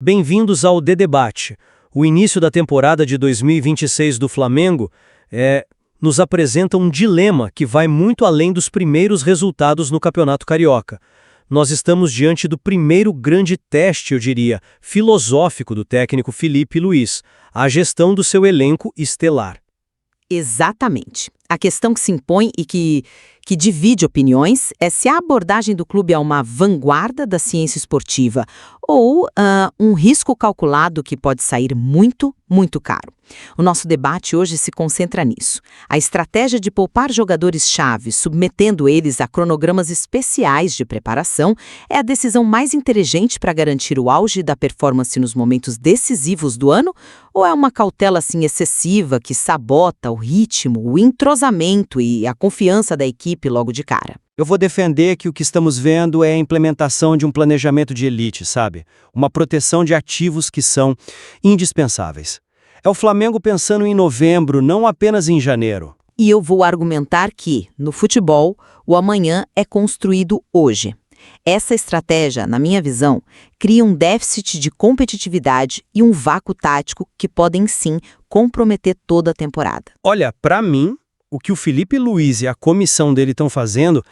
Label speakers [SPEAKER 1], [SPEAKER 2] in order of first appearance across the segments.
[SPEAKER 1] Bem-vindos ao The Debate. O início da temporada de 2026 do Flamengo nos apresenta um dilema que vai muito além dos primeiros resultados no Campeonato Carioca. Nós estamos diante do primeiro grande teste, eu diria, filosófico do técnico Felipe Luiz, a gestão do seu elenco estelar.
[SPEAKER 2] Exatamente. A questão que se impõe e que divide opiniões é se a abordagem do clube é uma vanguarda da ciência esportiva ou um risco calculado que pode sair muito, muito caro. O nosso debate hoje se concentra nisso. A estratégia de poupar jogadores-chave, submetendo eles a cronogramas especiais de preparação, é a decisão mais inteligente para garantir o auge da performance nos momentos decisivos do ano? Ou é uma cautela assim excessiva que sabota o ritmo, o entrosamento e a confiança da equipe logo de cara?
[SPEAKER 1] Eu vou defender que o que estamos vendo é a implementação de um planejamento de elite, sabe? Uma proteção de ativos que são indispensáveis. É o Flamengo pensando em novembro, não apenas em janeiro.
[SPEAKER 2] E eu vou argumentar que, no futebol, o amanhã é construído hoje. Essa estratégia, na minha visão, cria um déficit de competitividade e um vácuo tático que podem, sim, comprometer toda a temporada.
[SPEAKER 1] Olha, para mim, o que o Felipe Luiz e a comissão dele estão fazendo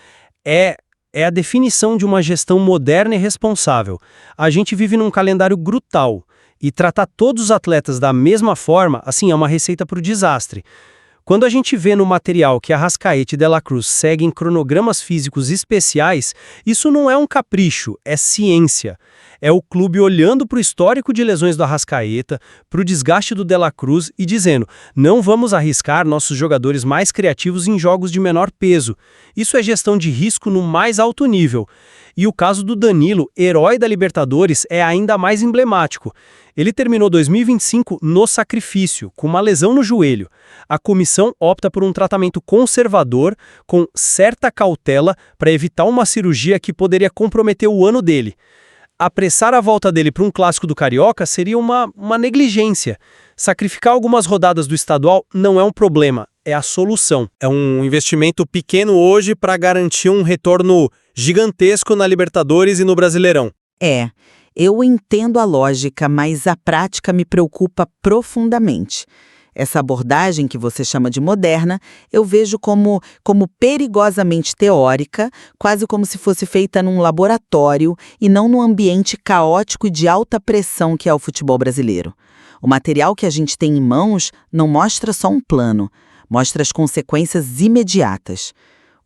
[SPEAKER 1] é a definição de uma gestão moderna e responsável. A gente vive num calendário brutal e tratar todos os atletas da mesma forma, assim, é uma receita para o desastre. Quando a gente vê no material que Arrascaeta e De La Cruz seguem cronogramas físicos especiais, isso não é um capricho, é ciência. É o clube olhando para o histórico de lesões do Arrascaeta, para o desgaste do De La Cruz e dizendo, não vamos arriscar nossos jogadores mais criativos em jogos de menor peso. Isso é gestão de risco no mais alto nível. E o caso do Danilo, herói da Libertadores, é ainda mais emblemático. Ele terminou 2025 no sacrifício, com uma lesão no joelho. A comissão opta por um tratamento conservador, com certa cautela, para evitar uma cirurgia que poderia comprometer o ano dele. Apressar a volta dele para um clássico do Carioca seria uma negligência. Sacrificar algumas rodadas do estadual não é um problema, é a solução. É um investimento pequeno hoje para garantir um retorno gigantesco na Libertadores e no Brasileirão.
[SPEAKER 2] Eu entendo a lógica, mas a prática me preocupa profundamente. Essa abordagem que você chama de moderna, eu vejo como perigosamente teórica, quase como se fosse feita num laboratório e não num ambiente caótico e de alta pressão que é o futebol brasileiro. O material que a gente tem em mãos não mostra só um plano, mostra as consequências imediatas.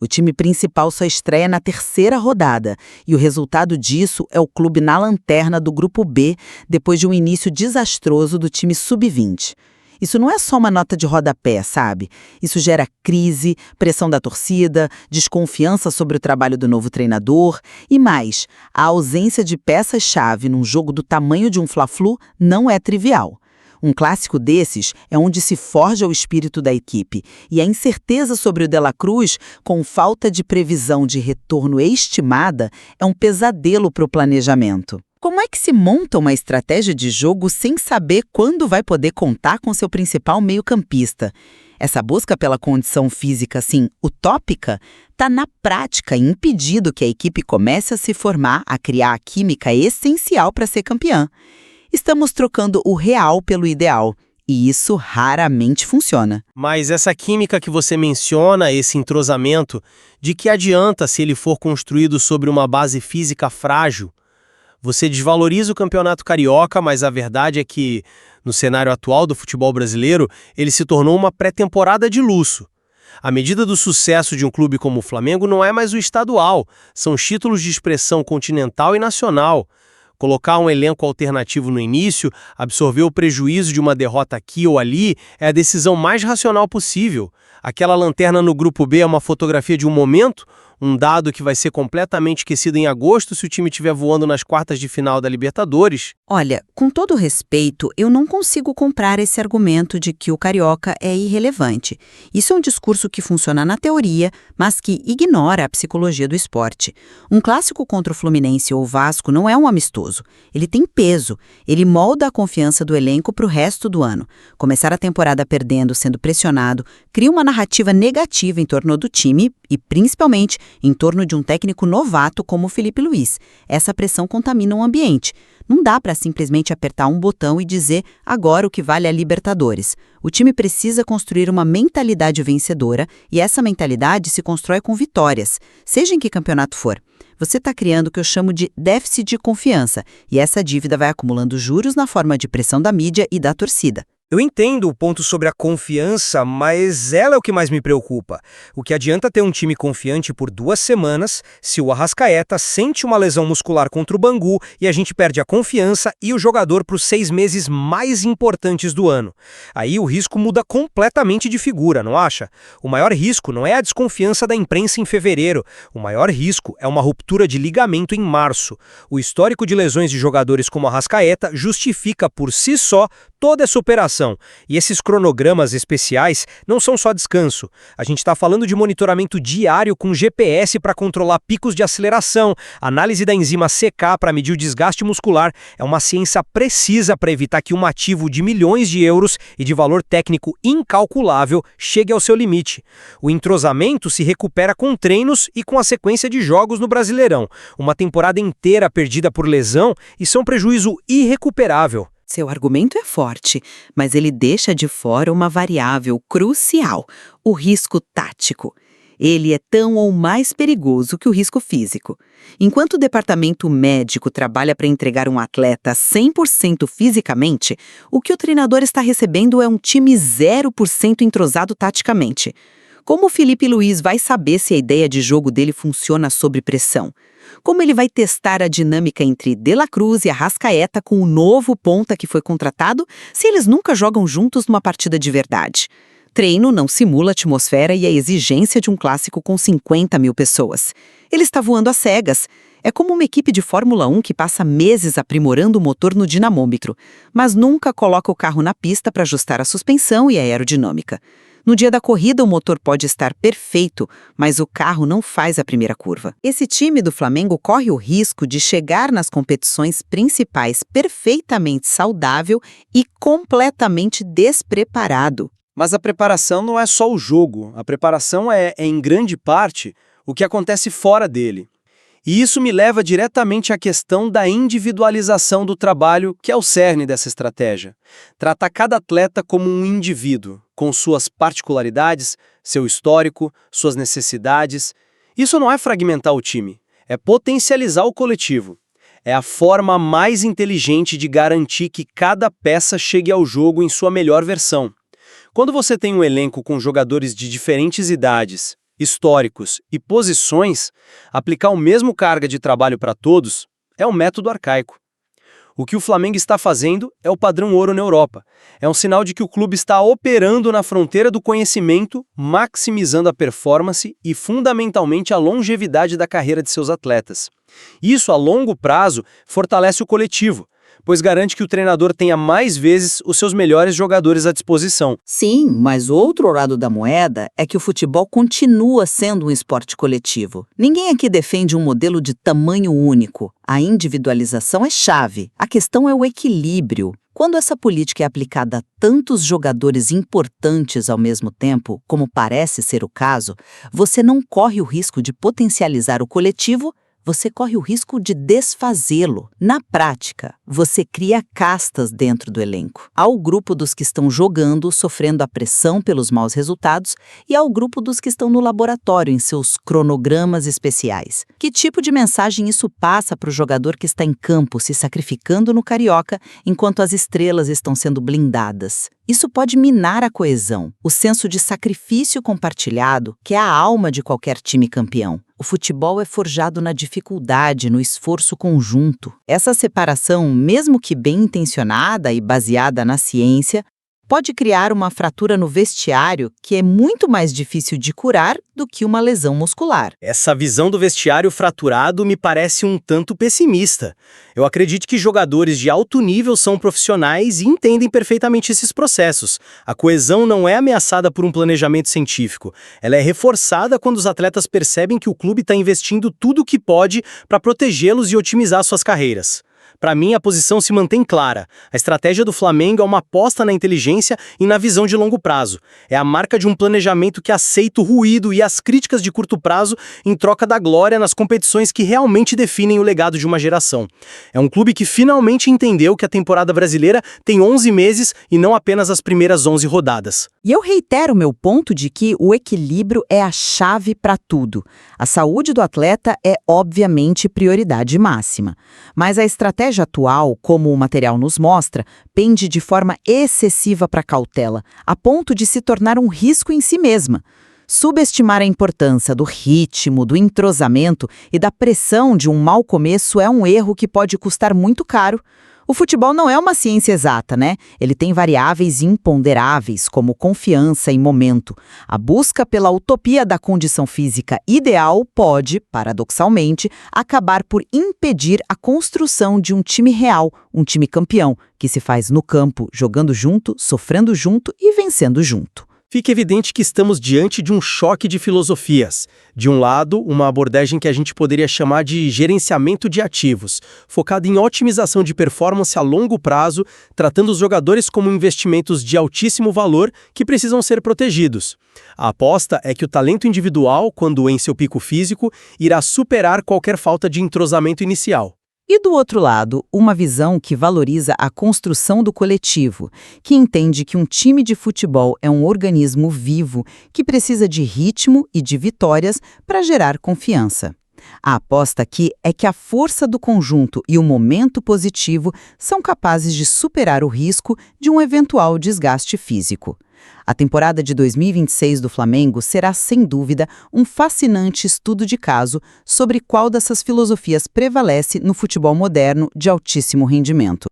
[SPEAKER 2] O time principal só estreia na terceira rodada e o resultado disso é o clube na lanterna do Grupo B depois de um início desastroso do time sub-20. Isso não é só uma nota de rodapé, sabe? Isso gera crise, pressão da torcida, desconfiança sobre o trabalho do novo treinador e mais, a ausência de peças-chave num jogo do tamanho de um Fla-Flu não é trivial. Um clássico desses é onde se forja o espírito da equipe e a incerteza sobre o De La Cruz, com falta de previsão de retorno estimada, é um pesadelo para o planejamento. Como é que se monta uma estratégia de jogo sem saber quando vai poder contar com seu principal meio-campista? Essa busca pela condição física, assim, utópica, está na prática impedindo que a equipe comece a se formar, a criar a química essencial para ser campeã. Estamos trocando o real pelo ideal, e isso raramente funciona.
[SPEAKER 1] Mas essa química que você menciona, esse entrosamento, de que adianta se ele for construído sobre uma base física frágil? Você desvaloriza o Campeonato Carioca, mas a verdade é que, no cenário atual do futebol brasileiro, ele se tornou uma pré-temporada de luxo. A medida do sucesso de um clube como o Flamengo não é mais o estadual, são os títulos de expressão continental e nacional. Colocar um elenco alternativo no início, absorver o prejuízo de uma derrota aqui ou ali, é a decisão mais racional possível. Aquela lanterna no Grupo B é uma fotografia de um momento, um dado que vai ser completamente esquecido em agosto se o time estiver voando nas quartas de final da Libertadores.
[SPEAKER 2] Olha, com todo respeito, eu não consigo comprar esse argumento de que o Carioca é irrelevante. Isso é um discurso que funciona na teoria, mas que ignora a psicologia do esporte. Um clássico contra o Fluminense ou o Vasco não é um amistoso. Ele tem peso. Ele molda a confiança do elenco para o resto do ano. Começar a temporada perdendo, sendo pressionado, cria uma narrativa negativa em torno do time e, principalmente, em torno de um técnico novato como o Felipe Luiz. Essa pressão contamina o ambiente. Não dá para simplesmente apertar um botão e dizer agora o que vale é a Libertadores. O time precisa construir uma mentalidade vencedora e essa mentalidade se constrói com vitórias, seja em que campeonato for. Você está criando o que eu chamo de déficit de confiança e essa dívida vai acumulando juros na forma de pressão da mídia e da torcida.
[SPEAKER 1] Eu entendo o ponto sobre a confiança, mas ela é o que mais me preocupa. O que adianta ter um time confiante por 2 semanas se o Arrascaeta sente uma lesão muscular contra o Bangu e a gente perde a confiança e o jogador para os 6 meses mais importantes do ano? Aí o risco muda completamente de figura, não acha? O maior risco não é a desconfiança da imprensa em fevereiro. O maior risco é uma ruptura de ligamento em março. O histórico de lesões de jogadores como Arrascaeta justifica por si só toda essa operação. E esses cronogramas especiais não são só descanso. A gente está falando de monitoramento diário com GPS para controlar picos de aceleração, análise da enzima CK para medir o desgaste muscular. É uma ciência precisa para evitar que um ativo de milhões de euros e de valor técnico incalculável chegue ao seu limite. O entrosamento se recupera com treinos e com a sequência de jogos no Brasileirão. Uma temporada inteira perdida por lesão, isso é um prejuízo irrecuperável.
[SPEAKER 2] Seu argumento é forte, mas ele deixa de fora uma variável crucial, o risco tático. Ele é tão ou mais perigoso que o risco físico. Enquanto o departamento médico trabalha para entregar um atleta 100% fisicamente, o que o treinador está recebendo é um time 0% entrosado taticamente. Como o Felipe Luiz vai saber se a ideia de jogo dele funciona sob pressão? Como ele vai testar a dinâmica entre De La Cruz e Arrascaeta com o novo ponta que foi contratado, se eles nunca jogam juntos numa partida de verdade? Treino não simula a atmosfera e a exigência de um clássico com 50 mil pessoas. Ele está voando às cegas. É como uma equipe de Fórmula 1 que passa meses aprimorando o motor no dinamômetro, mas nunca coloca o carro na pista para ajustar a suspensão e a aerodinâmica. No dia da corrida, o motor pode estar perfeito, mas o carro não faz a primeira curva. Esse time do Flamengo corre o risco de chegar nas competições principais perfeitamente saudável e completamente despreparado.
[SPEAKER 1] Mas a preparação não é só o jogo. A preparação é em grande parte, o que acontece fora dele. E isso me leva diretamente à questão da individualização do trabalho, que é o cerne dessa estratégia. Tratar cada atleta como um indivíduo, com suas particularidades, seu histórico, suas necessidades. Isso não é fragmentar o time, é potencializar o coletivo. É a forma mais inteligente de garantir que cada peça chegue ao jogo em sua melhor versão. Quando você tem um elenco com jogadores de diferentes idades, históricos e posições, aplicar o mesmo carga de trabalho para todos é um método arcaico. O que o Flamengo está fazendo é o padrão ouro na Europa. É um sinal de que o clube está operando na fronteira do conhecimento, maximizando a performance e, fundamentalmente, a longevidade da carreira de seus atletas. Isso, a longo prazo, fortalece o coletivo, pois garante que o treinador tenha mais vezes os seus melhores jogadores à disposição.
[SPEAKER 2] Sim, mas o outro lado da moeda é que o futebol continua sendo um esporte coletivo. Ninguém aqui defende um modelo de tamanho único. A individualização é chave. A questão é o equilíbrio. Quando essa política é aplicada a tantos jogadores importantes ao mesmo tempo, como parece ser o caso, você não corre o risco de potencializar o coletivo, você corre o risco de desfazê-lo. Na prática, você cria castas dentro do elenco. Há o grupo dos que estão jogando, sofrendo a pressão pelos maus resultados, e há o grupo dos que estão no laboratório, em seus cronogramas especiais. Que tipo de mensagem isso passa para o jogador que está em campo, se sacrificando no Carioca, enquanto as estrelas estão sendo blindadas? Isso pode minar a coesão, o senso de sacrifício compartilhado, que é a alma de qualquer time campeão. O futebol é forjado na dificuldade, no esforço conjunto. Essa separação, mesmo que bem intencionada e baseada na ciência, pode criar uma fratura no vestiário que é muito mais difícil de curar do que uma lesão muscular.
[SPEAKER 1] Essa visão do vestiário fraturado me parece um tanto pessimista. Eu acredito que jogadores de alto nível são profissionais e entendem perfeitamente esses processos. A coesão não é ameaçada por um planejamento científico. Ela é reforçada quando os atletas percebem que o clube está investindo tudo o que pode para protegê-los e otimizar suas carreiras. Para mim, a posição se mantém clara. A estratégia do Flamengo é uma aposta na inteligência e na visão de longo prazo. É a marca de um planejamento que aceita o ruído e as críticas de curto prazo em troca da glória nas competições que realmente definem o legado de uma geração. É um clube que finalmente entendeu que a temporada brasileira tem 11 meses e não apenas as primeiras 11 rodadas.
[SPEAKER 3] E eu reitero meu ponto de que o equilíbrio é a chave para tudo. A saúde do atleta é, obviamente, prioridade máxima. Mas a estratégia atual, como o material nos mostra, pende de forma excessiva para a cautela, a ponto de se tornar um risco em si mesma. Subestimar a importância do ritmo, do entrosamento e da pressão de um mau começo é um erro que pode custar muito caro. O futebol não é uma ciência exata, né? Ele tem variáveis imponderáveis, como confiança e momento. A busca pela utopia da condição física ideal pode, paradoxalmente, acabar por impedir a construção de um time real, um time campeão, que se faz no campo, jogando junto, sofrendo junto e vencendo junto.
[SPEAKER 1] Fica evidente que estamos diante de um choque de filosofias. De um lado, uma abordagem que a gente poderia chamar de gerenciamento de ativos, focada em otimização de performance a longo prazo, tratando os jogadores como investimentos de altíssimo valor que precisam ser protegidos. A aposta é que o talento individual, quando em seu pico físico, irá superar qualquer falta de entrosamento inicial.
[SPEAKER 3] E do outro lado, uma visão que valoriza a construção do coletivo, que entende que um time de futebol é um organismo vivo que precisa de ritmo e de vitórias para gerar confiança. A aposta aqui é que a força do conjunto e o momento positivo são capazes de superar o risco de um eventual desgaste físico. A temporada de 2026 do Flamengo será, sem dúvida, um fascinante estudo de caso sobre qual dessas filosofias prevalece no futebol moderno de altíssimo rendimento.